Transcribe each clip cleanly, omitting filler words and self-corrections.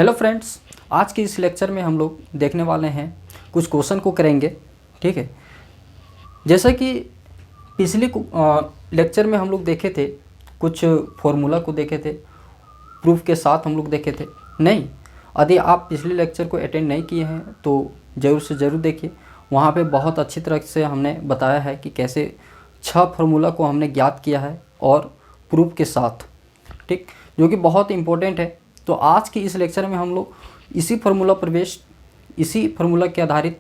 Hello friends, आज के इस लेक्चर में हम लोग देखने वाले हैं कुछ क्वेश्चन को करेंगे। ठीक है, जैसा कि पिछले लेक्चर में हम लोग देखे थे, कुछ फॉर्मूला को देखे थे, प्रूफ के साथ हम लोग देखे थे। नहीं, यदि आप पिछले लेक्चर को अटेंड नहीं किए हैं तो ज़रूर से ज़रूर देखिए। वहाँ पे बहुत अच्छी तरह से हमने बताया है कि कैसे 6 फार्मूला को हमने ज्ञात किया है और प्रूफ के साथ, ठीक, जो कि बहुत इम्पोर्टेंट है। तो आज के इस लेक्चर में हम लोग इसी फार्मूला पर बेस्ड, इसी फार्मूला के आधारित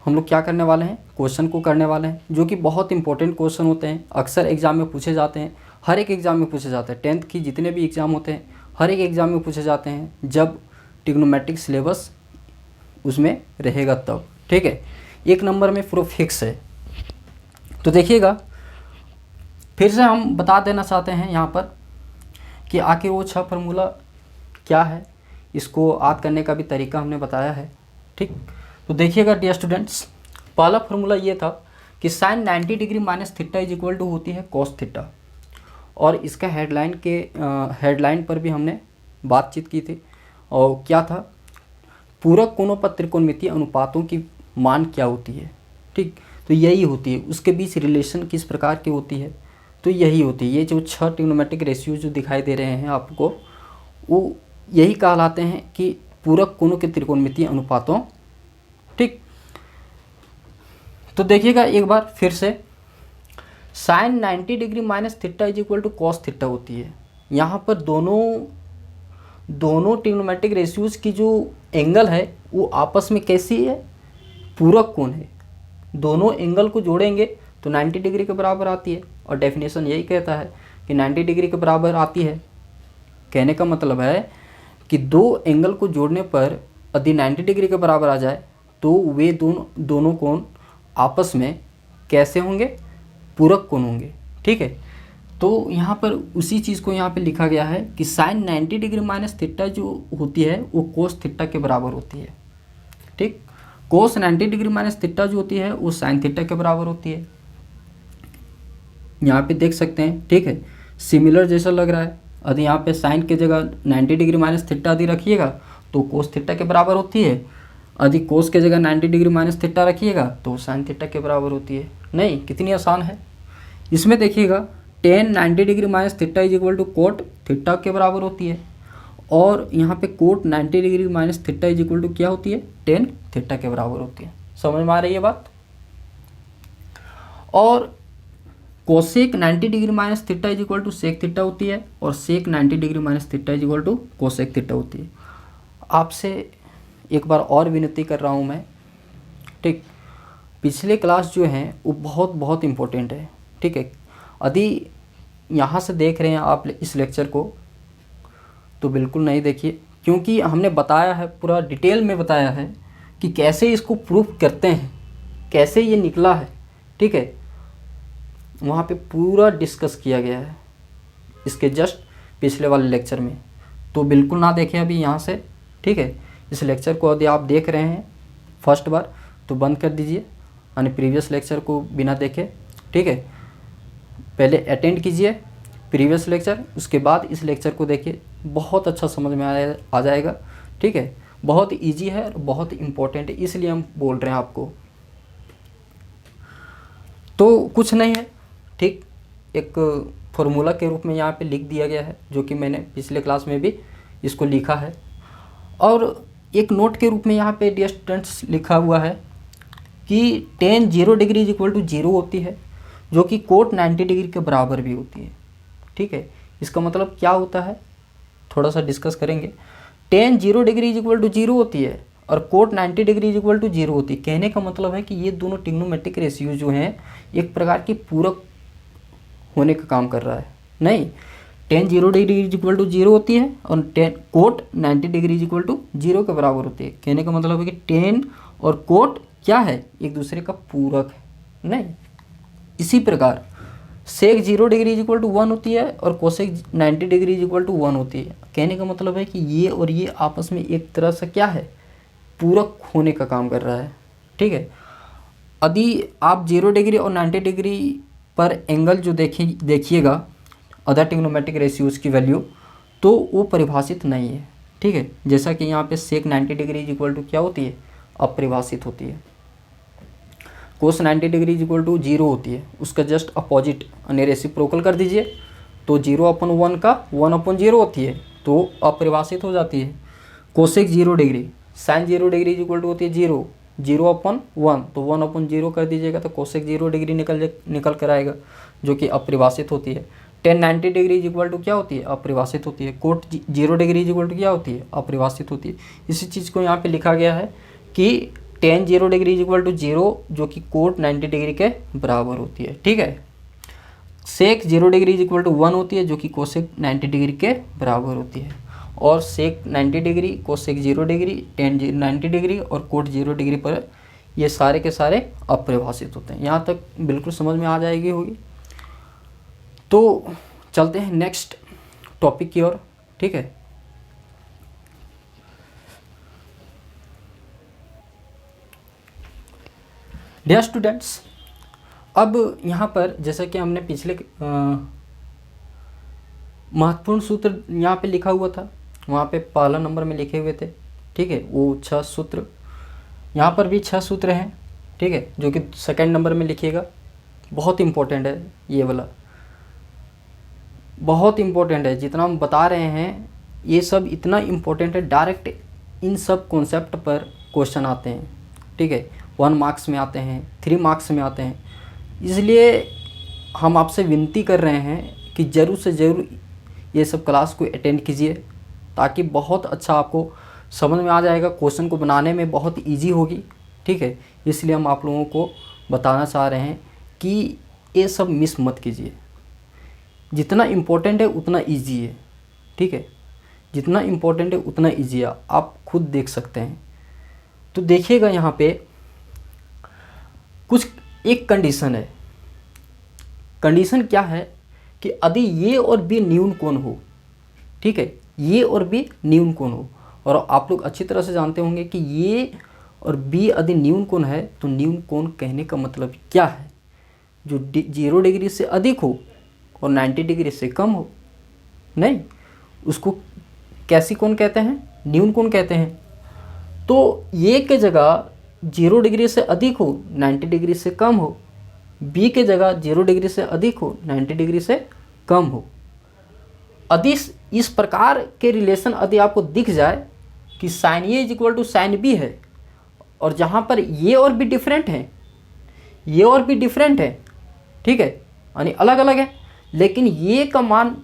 हम लोग क्या करने वाले हैं, क्वेश्चन को करने वाले हैं, जो कि बहुत इंपॉर्टेंट क्वेश्चन होते हैं। अक्सर एग्जाम में पूछे जाते हैं, हर एक एग्ज़ाम में पूछे जाते हैं। 10th की जितने भी एग्ज़ाम होते हैं हर एक एग्ज़ाम में पूछे जाते हैं, जब ट्रिग्नोमेट्रिक सिलेबस उसमें रहेगा तब। ठीक है, 1 नंबर में पूरा फिक्स है। तो देखिएगा, फिर से हम बता देना चाहते हैं यहाँ पर कि आखिर वो 6 फार्मूला क्या है, इसको याद करने का भी तरीका हमने बताया है। ठीक, तो देखिएगा डियर स्टूडेंट्स, पहला फार्मूला ये था कि sine 90 degree minus theta is equal to होती है कॉस थीटा, और इसका हेडलाइन पर भी हमने बातचीत की थी। और क्या था, पूरक कोणों पर त्रिकोणमितीय अनुपातों की मान क्या होती है। ठीक, तो यही होती है, उसके बीच रिलेशन किस प्रकार की होती है, तो यही होती है। ये जो 6 ट्रिग्नोमेट्रिक रेशियो जो दिखाई दे रहे हैं आपको, वो यही कहलाते हैं कि पूरक कोणों के त्रिकोणमितीय अनुपातों। ठीक, तो देखिएगा एक बार फिर से, sine 90 degree minus theta is equal to cos theta होती है। यहाँ पर दोनों ट्रिग्नोमेट्रिक रेशियोज की जो एंगल है वो आपस में कैसी है, पूरक कोण है। दोनों एंगल को जोड़ेंगे तो 90 डिग्री के बराबर आती है, और डेफिनेशन यही कहता है कि 90 डिग्री के बराबर आती है। कहने का मतलब है कि दो एंगल को जोड़ने पर यदि 90 डिग्री के बराबर आ जाए तो वे दोनों कोण आपस में कैसे होंगे, पूरक कोण होंगे। ठीक है, तो यहाँ पर उसी चीज़ को यहाँ पे लिखा गया है कि साइन 90 डिग्री माइनस थीटा जो होती है वो कोस थीटा के बराबर होती है। ठीक, कोस 90 डिग्री माइनस थीटा जो होती है वो साइन थीटा के बराबर होती है। यहाँ पे देख सकते हैं, ठीक है, सिमिलर जैसा लग रहा है। यदि यहाँ पे साइन के जगह 90 डिग्री माइनस थीटा यदि रखिएगा तो कोस थीटा के बराबर होती है। यदि कोस के जगह 90 डिग्री माइनस थीटा रखिएगा तो साइन थीटा के बराबर होती है। नहीं, कितनी आसान है। इसमें देखिएगा, tan 90 degree minus theta is equal to cot theta के बराबर होती है, और यहाँ पे cot 90 degree minus theta is equal to क्या होती है, टेन थीटा के बराबर होती है। समझ में आ रही है बात। और cosec 90 degree minus theta is equal to sec theta होती है, और sec 90 degree minus theta is equal to cosec theta होती है। आपसे एक बार और विनती कर रहा हूँ मैं, ठीक, पिछले क्लास जो हैं वो बहुत इम्पोर्टेंट है। ठीक है, यदि यहाँ से देख रहे हैं आप इस लेक्चर को तो बिल्कुल नहीं देखिए, क्योंकि हमने बताया है, पूरा डिटेल में बताया है कि कैसे इसको प्रूफ करते हैं, कैसे ये निकला है। ठीक है, वहाँ पे पूरा डिस्कस किया गया है इसके जस्ट पिछले वाले लेक्चर में। तो बिल्कुल ना देखें अभी यहाँ से। ठीक है, इस लेक्चर को यदि आप देख रहे हैं फर्स्ट बार तो बंद कर दीजिए, यानी प्रीवियस लेक्चर को बिना देखे। ठीक है, पहले अटेंड कीजिए प्रीवियस लेक्चर, उसके बाद इस लेक्चर को देखिए, बहुत अच्छा समझ में आ जाएगा। ठीक है, बहुत इजी है और बहुत इम्पोर्टेंट है, इसलिए हम बोल रहे हैं आपको। तो कुछ नहीं है, ठीक, एक फार्मूला के रूप में यहाँ पे लिख दिया गया है, जो कि मैंने पिछले क्लास में भी इसको लिखा है। और एक नोट के रूप में यहाँ पे डियर स्टूडेंट्स लिखा हुआ है कि tan 0 degree is equal to 0 होती है, जो कि कोट 90 डिग्री के बराबर भी होती है। ठीक है, इसका मतलब क्या होता है, थोड़ा सा डिस्कस करेंगे। Tan 0 degree is equal to 0 होती है और cot 90 degree is equal to 0 होती है। कहने का मतलब है कि ये दोनों ट्रिग्नोमेट्रिक रेशियो जो हैं एक प्रकार की पूरक होने का काम कर रहा है। नहीं, tan 0 degree is equal to 0 होती है और cot 90 degree is equal to 0 के बराबर होती है। कहने का मतलब है कि टेन और कोट क्या है, एक दूसरे का पूरक है। नहीं, इसी प्रकार sec 0 degree is equal to 1 होती है और cosec 90 degree is equal to 1 होती है। कहने का मतलब है कि ये और ये आपस में एक तरह से क्या है, पूरक होने का काम कर रहा है। ठीक है, यदि आप 0 डिग्री और 90 डिग्री पर एंगल जो देखिएगा अदर ट्रिग्नोमेट्रिक रेशियोज की वैल्यू, तो वो परिभाषित नहीं है। ठीक है। जैसा कि यहाँ पे सेक 90 डिग्री इज इक्वल टू क्या होती है, अपरिभाषित होती है। कोस 90 डिग्री इज इक्वल टू 0 होती है, उसका जस्ट अपोजिट यानी रेसिप्रोकल कर दीजिए तो 0/1 का 1/0 होती है, तो अपरिभाषित हो जाती है। Cosec 0 degree sine 0 degree is equal to होती है 0/1, तो 1/0 कर दीजिएगा तो कोसेक 0 डिग्री निकल कर आएगा, जो कि अपरिभाषित होती है। Tan 90 degree is equal to क्या होती है, अपरिभाषित होती है। Cot 0 degree is equal to क्या होती है, अपरिभाषित होती है। इसी चीज़ को यहाँ पे लिखा गया है कि tan 0 degree is equal to 0, जो कि कोट 90 डिग्री के बराबर होती है, ठीक है। सेक 0 डिग्री इज इक्वल टू 1 होती है, जो कि कोसेक 90 डिग्री के बराबर होती है। और sec 90 degree, cosec 0 degree, ten 90 degree और कोट 0 डिग्री पर ये सारे के सारे अपरिभाषित होते हैं। यहाँ तक बिल्कुल समझ में आ जाएगी होगी। तो चलते हैं नेक्स्ट टॉपिक की ओर, ठीक है। डियर स्टूडेंट्स, अब यहाँ पर जैसा कि हमने पिछले महत्वपूर्ण सूत्र यहाँ पे लिखा हुआ था, वहाँ पे पहला नंबर में लिखे हुए थे, ठीक है, वो 6 सूत्र। यहाँ पर भी 6 सूत्र हैं, ठीक है, जो कि सेकंड नंबर में लिखिएगा। बहुत इम्पोर्टेंट है ये वाला, बहुत इम्पोर्टेंट है। जितना हम बता रहे हैं ये सब इतना इम्पोर्टेंट है, डायरेक्ट इन सब कॉन्सेप्ट पर क्वेश्चन आते हैं, ठीक है। 1 मार्क्स में आते हैं, 3 मार्क्स में आते हैं। इसलिए हम आपसे विनती कर रहे हैं कि ज़रूर से ज़रूर ये सब क्लास को अटेंड कीजिए, ताकि बहुत अच्छा आपको समझ में आ जाएगा, क्वेश्चन को बनाने में बहुत इजी होगी, ठीक है। इसलिए हम आप लोगों को बताना चाह रहे हैं कि ये सब मिस मत कीजिए। जितना इम्पोर्टेंट है उतना इजी है, ठीक है, जितना इम्पोर्टेंट है उतना इजी है, आप खुद देख सकते हैं। तो देखिएगा यहाँ पे कुछ एक कंडीशन है। कंडीशन क्या है कि यदि ये और बी न्यून कोण हो, ठीक है, ये और बी न्यून कोण हो, और आप लोग अच्छी तरह से जानते होंगे कि ये और बी यदि न्यून कोण है तो न्यून कोण कहने का मतलब क्या है, जो 0 डिग्री से अधिक हो और 90 डिग्री से कम हो। नहीं, उसको कैसी कोण कहते हैं, न्यून कोण कहते हैं। तो ये के जगह 0 डिग्री से अधिक हो, 90 डिग्री से कम हो, बी के जगह 0 डिग्री से अधिक हो, 90 डिग्री से कम हो। यदि इस प्रकार के रिलेशन यदि आपको दिख जाए कि sine A is equal to sine B है, और जहाँ पर ये और भी डिफरेंट है, ये और भी डिफरेंट है, ठीक है, यानी अलग अलग है, लेकिन ये का मान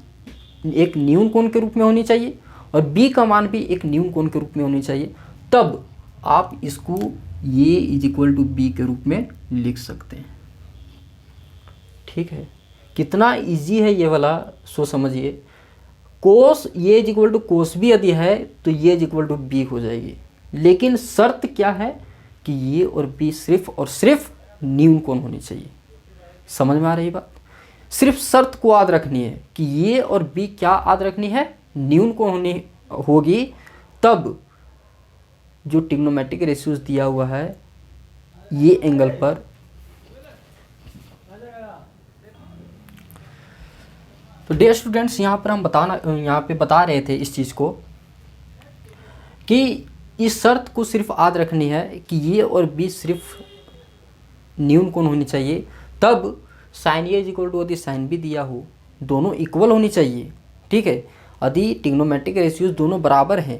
एक न्यून कोण के रूप में होनी चाहिए और बी का मान भी एक न्यून कोण के रूप में होनी चाहिए, तब आप इसको ये इज इक्वल टू बी के रूप में लिख सकते हैं, ठीक है। कितना इजी है ये वाला, सो समझिए। कोस ये is equal to cos B यदि है तो ये इज इक्वल टू बी हो जाएगी, लेकिन शर्त क्या है कि ये और बी सिर्फ और सिर्फ न्यून कोण होनी चाहिए। समझ में आ रही बात? सिर्फ शर्त को याद रखनी है कि ये और बी क्या याद रखनी है, न्यून कोण होनी होगी, तब जो ट्रिग्नोमेट्रिक रेशियोज दिया हुआ है ये एंगल पर तो डियर स्टूडेंट्स, यहाँ पर हम बता रहे थे इस चीज़ को कि इस शर्त को सिर्फ याद रखनी है कि ये और बी सिर्फ न्यून कोण होनी चाहिए, तब sine A is equal to यदि साइन बी दिया हो, दोनों इक्वल होनी चाहिए, ठीक है। यदि ट्रिग्नोमेट्रिक रेशियोज दोनों बराबर हैं,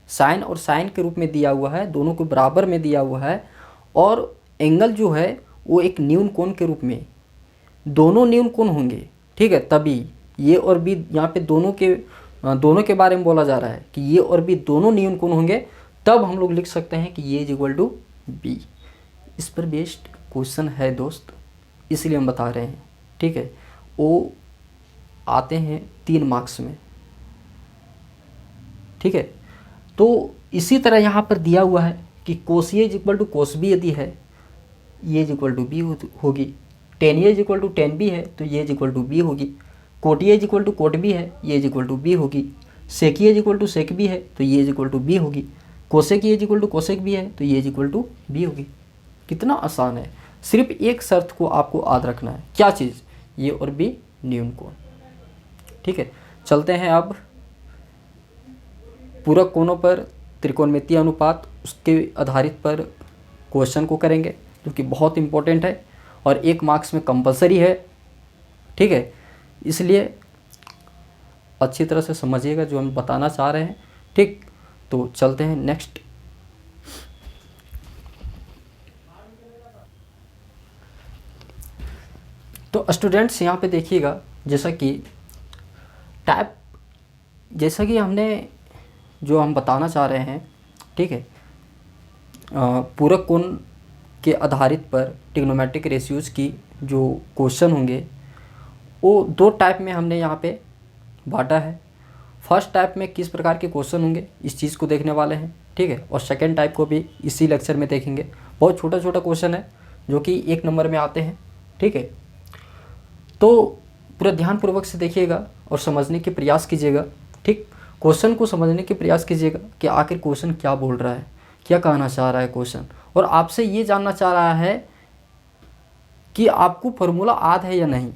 साइन और साइन के रूप में दिया हुआ है, दोनों को बराबर में दिया हुआ है, और एंगल जो है वो एक न्यून कोण के रूप में, दोनों न्यून कोण होंगे, ठीक है, तभी ये और बी, यहाँ पे दोनों के बारे में बोला जा रहा है कि ये और बी दोनों न्यून कोण होंगे, तब हम लोग लिख सकते हैं कि ये इज इक्वल टू बी। इस पर बेस्ड क्वेश्चन है दोस्त, इसलिए हम बता रहे हैं, ठीक है। वो आते हैं 3 मार्क्स में, ठीक है। तो इसी तरह यहाँ पर दिया हुआ है कि cos A is equal to cos B यदि है, ये इज इक्वल टू बी होगी। Tan A is equal to tan B है तो ये इज इक्वल टू बी होगी। Cot A is equal to cot B है, ये इज इक्वल टू बी होगी। Sec A is equal to sec B है तो ये इज इक्वल टू बी होगी। Cosec A is equal to cosec B है तो ये इज इक्वल टू बी होगी। कितना आसान है, सिर्फ एक शर्त को आपको याद रखना है, क्या चीज़, ये और बी न्यून कोण, ठीक है। चलते हैं अब पूरक कोणों पर त्रिकोणमितीय अनुपात, उसके आधारित पर क्वेश्चन को करेंगे, जो कि बहुत इंपॉर्टेंट है और 1 मार्क्स में कंपलसरी है। ठीक है, इसलिए अच्छी तरह से समझिएगा जो हम बताना चाह रहे हैं। ठीक, तो चलते हैं नेक्स्ट। तो स्टूडेंट्स यहाँ पे देखिएगा, जैसा कि हमने जो हम बताना चाह रहे हैं, ठीक है, पूरक कोण के आधारित पर ट्रिग्नोमेट्रिक रेशियोज की जो क्वेश्चन होंगे वो 2 टाइप में हमने यहाँ पे बांटा है। फर्स्ट टाइप में किस प्रकार के क्वेश्चन होंगे इस चीज़ को देखने वाले हैं, ठीक है, और सेकेंड टाइप को भी इसी लेक्चर में देखेंगे। बहुत छोटा छोटा क्वेश्चन है जो कि 1 नंबर में आते हैं। ठीक है, तो पूरा ध्यानपूर्वक से देखिएगा और समझने के प्रयास कीजिएगा। ठीक, क्वेश्चन को समझने के प्रयास कीजिएगा कि आखिर क्वेश्चन क्या बोल रहा है, क्या कहना चाह रहा है क्वेश्चन, और आपसे ये जानना चाह रहा है कि आपको फार्मूला याद है या नहीं,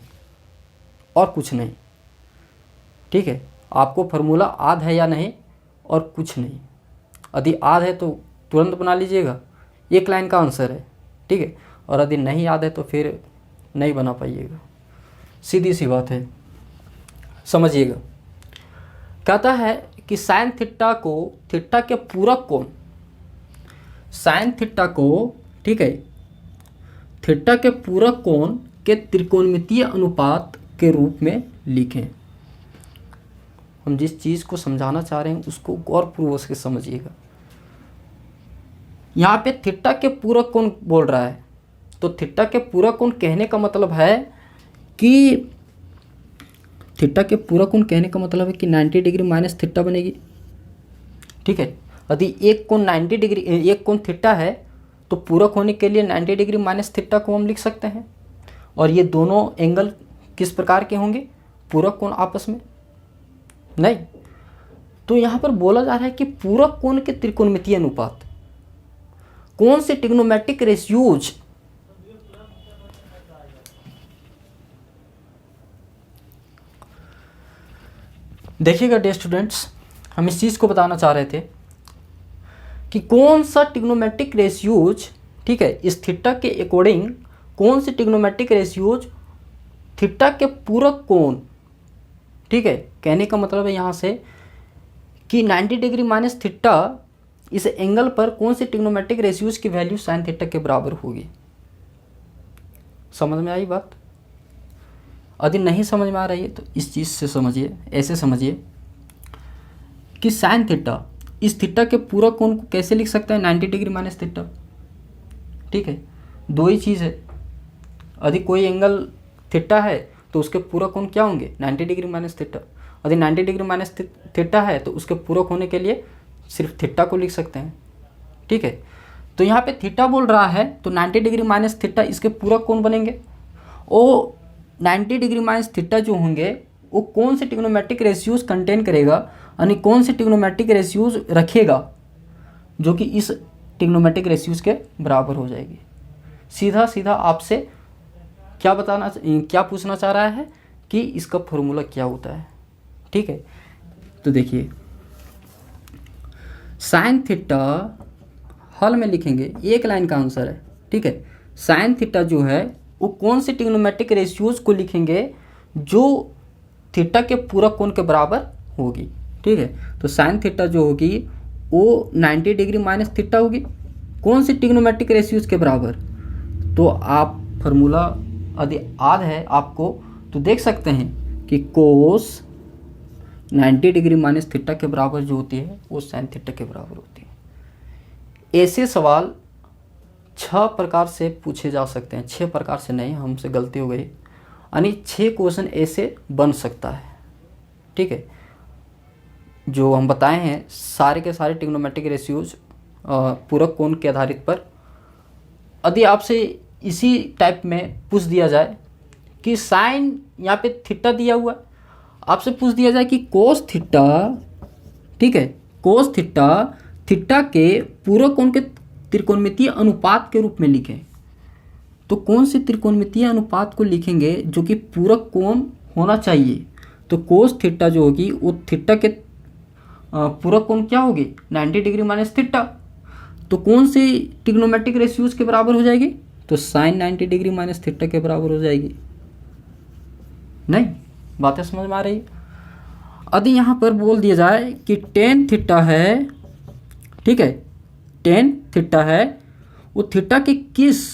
और कुछ नहीं। ठीक है, आपको फार्मूला याद है या नहीं और कुछ नहीं। यदि याद है तो तुरंत बना लीजिएगा, 1 लाइन का आंसर है। ठीक है, और यदि नहीं याद है तो फिर नहीं बना पाइएगा, सीधी सी बात है। समझिएगा, कहता है कि साइन थीटा को थीटा के पूरक कोण, साइन थीटा को, ठीक है, थीटा के पूरक कोण के त्रिकोणमितीय अनुपात के रूप में लिखें। हम जिस चीज़ को समझाना चाह रहे हैं उसको गौरपूर्वक से समझिएगा। यहाँ पे थीटा के पूरक कोण बोल रहा है, तो थीटा के पूरक कोण कहने का मतलब है कि थीटा के पूरक कोण कहने का मतलब है कि 90 डिग्री माइनस थीटा बनेगी। ठीक है, यदि एक कोण 90 डिग्री, एक कोण थीटा है तो पूरक होने के लिए 90 डिग्री माइनस थीटा को हम लिख सकते हैं। और ये दोनों एंगल किस प्रकार के होंगे, पूरक कोण आपस में नहीं। तो यहाँ पर बोला जा रहा है कि पूरक कोण के त्रिकोणमितीय अनुपात, कौन से ट्रिग्नोमेट्रिक रेशियोज देखिएगा डियर स्टूडेंट्स, हम इस चीज़ को बताना चाह रहे थे कि कौन सा ट्रिग्नोमेट्रिक रेशियोज, ठीक है, इस थीटा के अकॉर्डिंग कौन से ट्रिग्नोमेट्रिक रेशियोज थीटा के पूरक कोण, ठीक है, कहने का मतलब है यहाँ से कि 90 डिग्री माइनस थीटा इस एंगल पर कौन से ट्रिग्नोमेट्रिक रेशियोज की वैल्यू साइन थीटा के बराबर होगी। समझ में आई बात? यदि नहीं समझ में आ रही है तो इस चीज़ से समझिए, ऐसे समझिए कि साइन थीटा, इस थीटा के पूरक कोण को कैसे लिख सकते हैं, 90 डिग्री माइनस थीटा। ठीक है, 2 ही चीज़ है, यदि कोई एंगल थीटा है तो उसके पूरक कोण क्या होंगे, 90 डिग्री माइनस थीटा। यदि 90 डिग्री माइनस थीटा है तो उसके पूरक होने के लिए सिर्फ थीटा को लिख सकते हैं। ठीक है, तो यहाँ पे थीटा बोल रहा है तो 90 डिग्री माइनस थीटा इसके पूरक कोण बनेंगे। वो 90 डिग्री माइनस थीटा जो होंगे वो कौन से ट्रिग्नोमेट्रिक रेशियोज कंटेन करेगा, यानी कौन से ट्रिग्नोमेट्रिक रेशियोज रखेगा जो कि इस ट्रिग्नोमेट्रिक रेशियोज के बराबर हो जाएगी। सीधा सीधा आपसे क्या पूछना चाह रहा है कि इसका फॉर्मूला क्या होता है। ठीक है, तो देखिए साइन थीटा हल में लिखेंगे, 1 लाइन का आंसर है। ठीक है, साइन थीटा जो है वो कौन से ट्रिग्नोमेट्रिक रेशियोज को लिखेंगे जो थीटा के पूरक कोण के बराबर होगी। ठीक है, तो साइन थीटा जो होगी वो 90 डिग्री माइनस थीटा होगी, कौन से ट्रिग्नोमेट्रिक रेशियोज के बराबर। तो आप फार्मूला यदि याद है आपको तो देख सकते हैं कि कोस 90 डिग्री माइनस थीटा के बराबर जो होती है वो साइन थीटा के बराबर होती है। ऐसे सवाल 6 प्रकार से पूछे जा सकते हैं, 6 प्रकार से नहीं, हमसे गलती हो गई, यानी 6 क्वेश्चन ऐसे बन सकता है। ठीक है, जो हम बताए हैं सारे के सारे ट्रिग्नोमेट्रिक रेशियोज पूरक कोण के आधारित पर। यदि आपसे इसी टाइप में पूछ दिया जाए कि साइन, यहाँ पे थीटा दिया हुआ, आपसे पूछ दिया जाए कि कोस थीटा, ठीक है, कोस थीटा थीटा के पूरक कोण के त्रिकोणमितीय अनुपात के रूप में लिखें, तो कौन से त्रिकोणमितीय अनुपात को लिखेंगे जो कि पूरक कोण होना चाहिए। तो कोस थीटा जो होगी वो थीटा के पूरक कोण क्या होगी 90 डिग्री माइनस थीटा। तो कौन सी ट्रिग्नोमेट्रिक रेशियोज के बराबर हो जाएगी, तो साइन 90 डिग्री माइनस थीटा के बराबर हो जाएगी। नहीं, बातें समझ में आ रही है। यदि यहाँ पर बोल दिया जाए कि टेन थीटा है, ठीक है, टेन थीटा है, वो थीटा के किस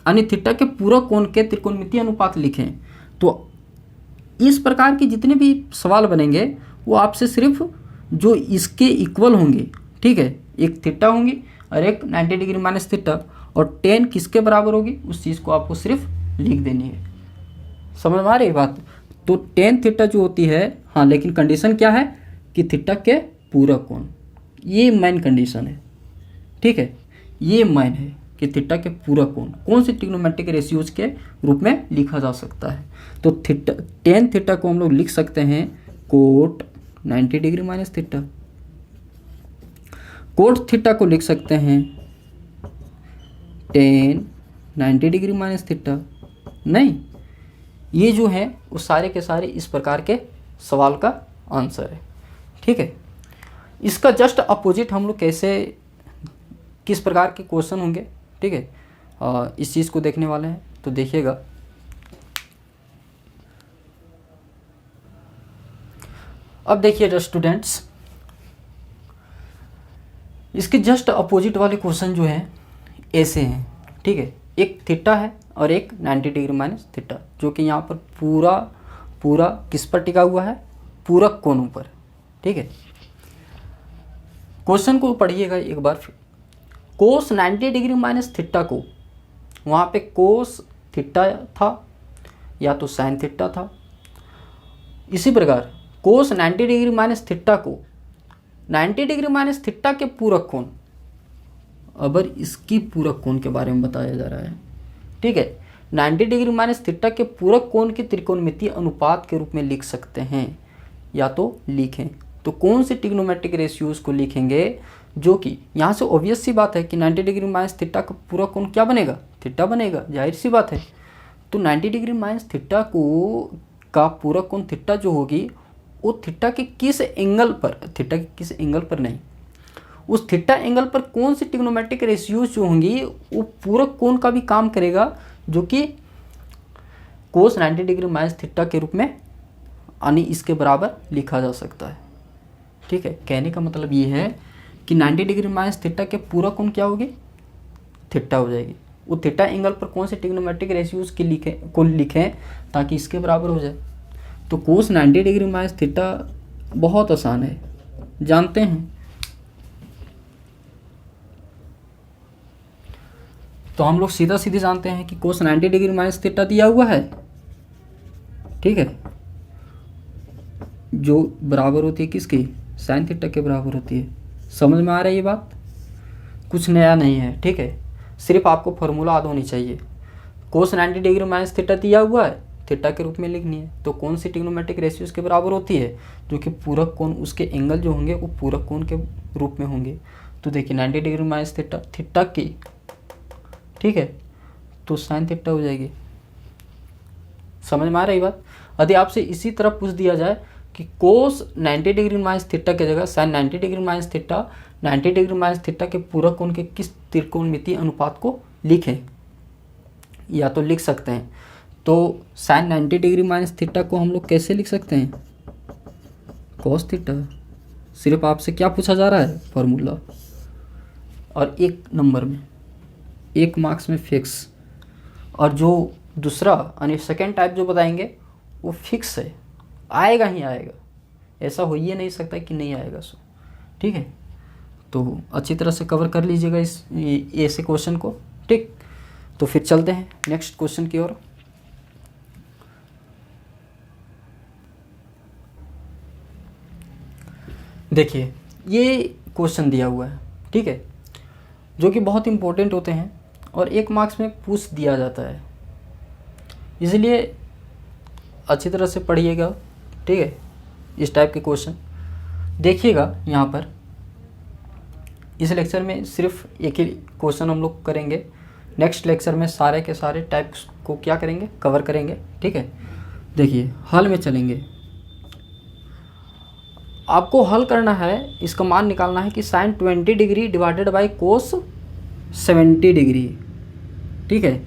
यानी थीटा के पूरक कोण के त्रिकोणमितीय अनुपात लिखें, तो इस प्रकार के जितने भी सवाल बनेंगे वो आपसे सिर्फ जो इसके इक्वल होंगे, ठीक है, एक थीटा होंगी और एक 90 डिग्री माइनस थीटा, और टेन किसके बराबर होगी उस चीज़ को आपको सिर्फ लिख देनी है। समझ में आ रही बात। तो टेन थीटा जो होती है, हाँ, लेकिन कंडीशन क्या है कि थीटा के पूरक कोण, ये मेन कंडीशन है, ठीक है, ये मेन है कि थीटा के पूरक कोण कौन सी ट्रिग्नोमेट्रिक रेशियोज के रूप में लिखा जा सकता है। तो थीटा टेन थीटा को हम लोग लिख सकते हैं cot 90 degree minus theta, cot theta को लिख सकते हैं टेन 90 डिग्री माइनस थीटा। नहीं, ये जो है वो सारे के सारे इस प्रकार के सवाल का आंसर है, ठीक है। इसका जस्ट अपोजिट हम लोग कैसे, किस प्रकार के क्वेश्चन होंगे, ठीक है, इस चीज़ को देखने वाले हैं। तो देखिएगा, अब देखिए स्टूडेंट्स, इसके जस्ट अपोजिट वाले क्वेश्चन जो हैं ऐसे हैं, ठीक है, एक थीटा है और एक 90 डिग्री माइनस थीटा, जो कि यहाँ पर पूरा किस पर टिका हुआ है, पूरक कोणों पर, ठीक है। क्वेश्चन को पढ़िएगा एक बार फिर। कोस 90 डिग्री माइनस थीटा को, वहाँ पे कोस थीटा था या तो साइन थीटा था, इसी प्रकार कोस 90 डिग्री माइनस थीटा को 90 डिग्री माइनस थीटा के पूरक कोण, अब इसकी पूरक कोण के बारे में बताया जा रहा है, ठीक है। 90 डिग्री माइनस थीटा के पूरक कोण के त्रिकोणमितीय अनुपात के रूप में लिख सकते हैं या तो लिखें। तो कौन से ट्रिग्नोमेट्रिक रेशियोज को लिखेंगे, जो कि यहाँ से ऑब्वियस सी बात है कि 90 डिग्री माइनस थीटा का पूरक कोण क्या बनेगा, थीटा बनेगा, जाहिर सी बात है। तो 90 डिग्री माइनस थीटा को का पूरक कोण थीटा जो होगी वो थीटा के किस एंगल पर, थीटा के किस एंगल पर नहीं, उस थीटा एंगल पर कौन सी ट्रिग्नोमेट्रिक रेशियोज जो होंगी वो पूरक कोण का भी काम करेगा, जो कि कोस 90 डिग्री माइनस थीटा के रूप में यानी इसके बराबर लिखा जा सकता है, ठीक है। कहने का मतलब ये है कि 90 डिग्री माइनस थीटा के पूरक कोण क्या होगी, थीटा हो जाएगी। वो थीटा एंगल पर कौन से ट्रिग्नोमेट्रिक रेशियोज के लिखें ताकि इसके बराबर हो जाए। तो कोस 90 डिग्री माइनस थीटा बहुत आसान है, जानते हैं। तो हम लोग सीधा सीधे जानते हैं कि कोस 90 डिग्री माइनस थीटा दिया हुआ है, ठीक है, जो बराबर होती है किसकी, साइन थीटा के बराबर होती है। समझ में आ रहा है ये बात, कुछ नया नहीं है, ठीक है, सिर्फ आपको फॉर्मूला याद होनी चाहिए। कोस 90 डिग्री माइनस थीटा दिया हुआ है, थीटा के रूप में लिखनी है, तो कौन सी ट्रिग्नोमेट्रिक रेशियोज के बराबर होती है, जो कि पूरक कोण, उसके एंगल जो होंगे वो पूरक कोण के रूप में होंगे। तो देखिए 90 डिग्री माइनस थीटा, थीटा की, ठीक है, तो साइन थीटा हो जाएगी। समझ में आ रही बात। यदि आपसे इसी तरह पूछ दिया जाए कि कोस 90 डिग्री माइनस थीटा की जगह sine 90 degree minus theta 90 degree minus theta के पूरक कोण के किस त्रिकोणमितीय अनुपात को लिखें, या तो लिख सकते हैं। तो साइन 90 डिग्री माइनस थीटा को हम लोग कैसे लिख सकते हैं, कॉस थीटा। सिर्फ आपसे क्या पूछा जा रहा है, फॉर्मूला, और एक नंबर में, एक मार्क्स में फिक्स, और जो दूसरा यानी सेकेंड टाइप जो बताएंगे वो फिक्स है, आएगा ही आएगा, ऐसा हो ही नहीं सकता कि नहीं आएगा सो, ठीक है। तो अच्छी तरह से कवर कर लीजिएगा इस ऐसे क्वेश्चन को, ठीक। तो फिर चलते हैं नेक्स्ट क्वेश्चन की ओर। देखिए ये क्वेश्चन दिया हुआ है, ठीक है, जो कि बहुत इंपॉर्टेंट होते हैं और एक मार्क्स में पूछ दिया जाता है, इसलिए अच्छी तरह से पढ़िएगा, ठीक है। इस टाइप के क्वेश्चन देखिएगा। यहाँ पर इस लेक्चर में सिर्फ एक ही क्वेश्चन हम लोग करेंगे, नेक्स्ट लेक्चर में सारे के सारे टाइप्स को क्या करेंगे, कवर करेंगे, ठीक है। देखिए हल में चलेंगे। आपको हल करना है, इसका मान निकालना है कि sine 20 degree divided by cos 70 degree, ठीक है।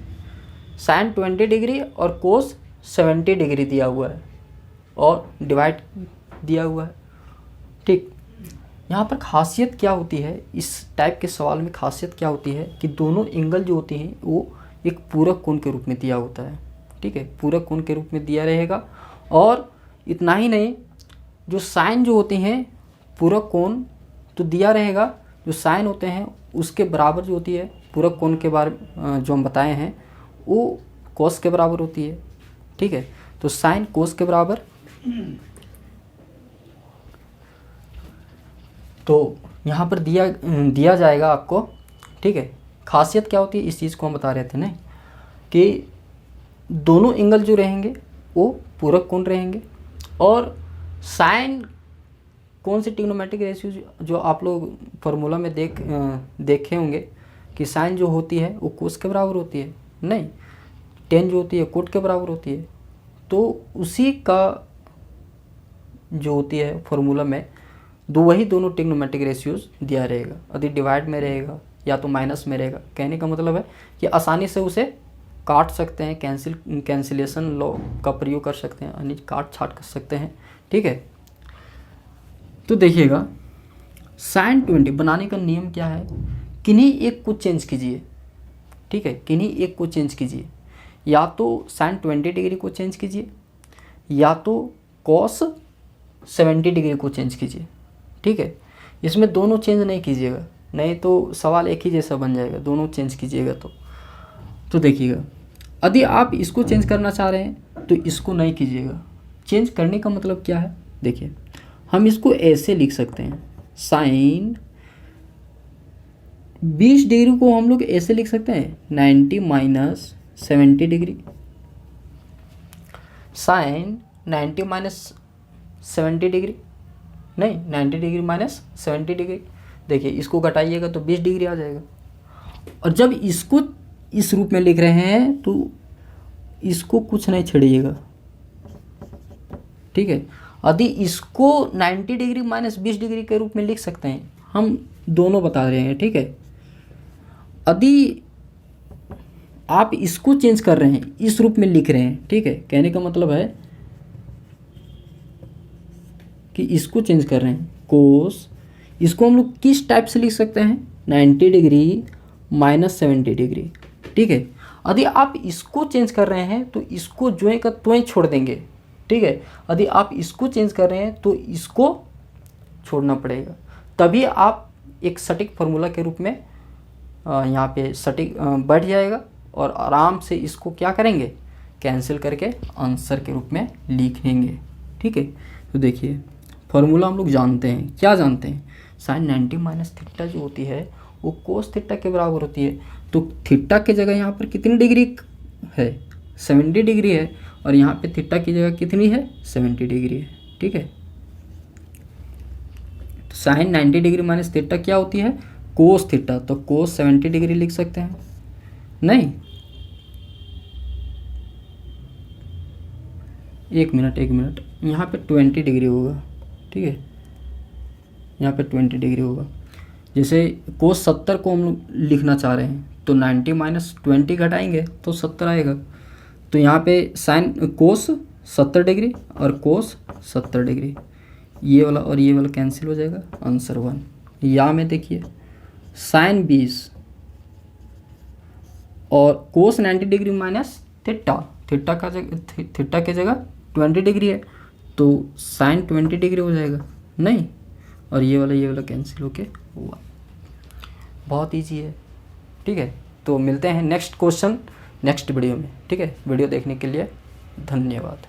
साइन 20 डिग्री और कोस 70 डिग्री दिया हुआ है और डिवाइड दिया हुआ है, ठीक। यहाँ पर खासियत क्या होती है, इस टाइप के सवाल में खासियत क्या होती है कि दोनों एंगल जो होती हैं वो एक पूरक कोण के रूप में दिया होता है, ठीक है, पूरक कोण के रूप में दिया रहेगा। और इतना ही नहीं, जो साइन जो होते हैं पूरक कोण तो दिया रहेगा, जो साइन होते हैं उसके बराबर जो होती है पूरक कोण के बारे जो हम बताए हैं वो कोस के बराबर होती है, ठीक है। तो साइन कोस के बराबर, तो यहाँ पर दिया जाएगा आपको, ठीक है। खासियत क्या होती है, इस चीज़ को हम बता रहे थे ना कि दोनों एंगल जो रहेंगे वो पूरक कोण रहेंगे। और साइन कौन सी ट्रिग्नोमेट्रिक रेशियो जो आप लोग फार्मूला में देखे होंगे कि साइन जो होती है वो कोस के बराबर होती है, नहीं, टेन जो होती है कोट के बराबर होती है। तो उसी का जो होती है फार्मूला में वही दोनों ट्रिग्नोमेट्रिक रेशियोज दिया रहेगा, यदि डिवाइड में रहेगा या तो माइनस में रहेगा। कहने का मतलब है कि आसानी से उसे काट सकते हैं, कैंसिलेशन लॉ का प्रयोग कर सकते हैं, यानी काट छाट कर सकते हैं, ठीक है। तो देखिएगा साइन 20 बनाने का नियम क्या है, किन्हीं एक को चेंज कीजिए, ठीक है, किन्हीं एक को चेंज कीजिए, या तो साइन 20 डिग्री को चेंज कीजिए या तो कॉस 70 डिग्री को चेंज कीजिए, ठीक है। इसमें दोनों चेंज नहीं कीजिएगा, नहीं तो सवाल एक ही जैसा बन जाएगा, दोनों चेंज कीजिएगा तो देखिएगा, यदि आप इसको चेंज करना चाह रहे हैं तो इसको नहीं कीजिएगा। चेंज करने का मतलब क्या है, देखिए हम इसको ऐसे लिख सकते हैं, साइन 20 डिग्री को हम लोग ऐसे लिख सकते हैं 90 minus 70 degree, sine 90 minus 70 degree, नहीं 90 डिग्री माइनस 70 डिग्री। देखिए इसको घटाइएगा तो 20 डिग्री आ जाएगा। और जब इसको इस रूप में लिख रहे हैं तो इसको कुछ नहीं छेड़िएगा, ठीक है। यदि इसको 90 डिग्री माइनस 20 डिग्री के रूप में लिख सकते हैं, हम दोनों बता रहे हैं, ठीक है। यदि आप इसको चेंज कर रहे हैं, इस रूप में लिख रहे हैं, ठीक है, कहने का मतलब है कि इसको चेंज कर रहे हैं कोस, इसको हम लोग किस टाइप से लिख सकते हैं 90 डिग्री माइनस 70 डिग्री, ठीक है। यदि आप इसको चेंज कर रहे हैं तो इसको जो का तो ही छोड़ देंगे, ठीक है। यदि आप इसको चेंज कर रहे हैं तो इसको छोड़ना पड़ेगा, तभी आप एक सटीक फार्मूला के रूप में यहाँ पे सटीक बैठ जाएगा और आराम से इसको क्या करेंगे, कैंसिल करके आंसर के रूप में लिखेंगे, ठीक है। तो देखिए फार्मूला हम लोग जानते हैं, क्या जानते हैं, साइन 90 माइनस थीटा जो होती है वो कोस थीटा के बराबर होती है। तो थीटा की जगह यहाँ पर कितनी डिग्री है, 70 डिग्री है, और यहाँ पे थीटा की जगह कितनी है, 70 डिग्री है, ठीक है। तो साइन 90 डिग्री माइनस थीटा क्या होती है, कोस थीटा, तो कोस 70 डिग्री लिख सकते हैं, नहीं, एक मिनट, यहाँ पे 20 डिग्री होगा, ठीक है, यहाँ पे 20 डिग्री होगा। जैसे कोस 70 को हम लोग लिखना चाह रहे हैं तो 90 माइनस 20 घटाएंगे तो 70 आएगा। तो यहाँ पे साइन कोस 70 डिग्री और कोस 70 डिग्री, ये वाला और ये वाला कैंसिल हो जाएगा, आंसर 1। या में देखिए साइन 20 और कोस 90 डिग्री माइनस थीटा की जगह 20 डिग्री है तो साइन 20 डिग्री हो जाएगा, नहीं, और ये वाला कैंसिल होके हुआ। बहुत इजी है, ठीक है। तो मिलते हैं नेक्स्ट क्वेश्चन नेक्स्ट वीडियो में, ठीक है। वीडियो देखने के लिए धन्यवाद।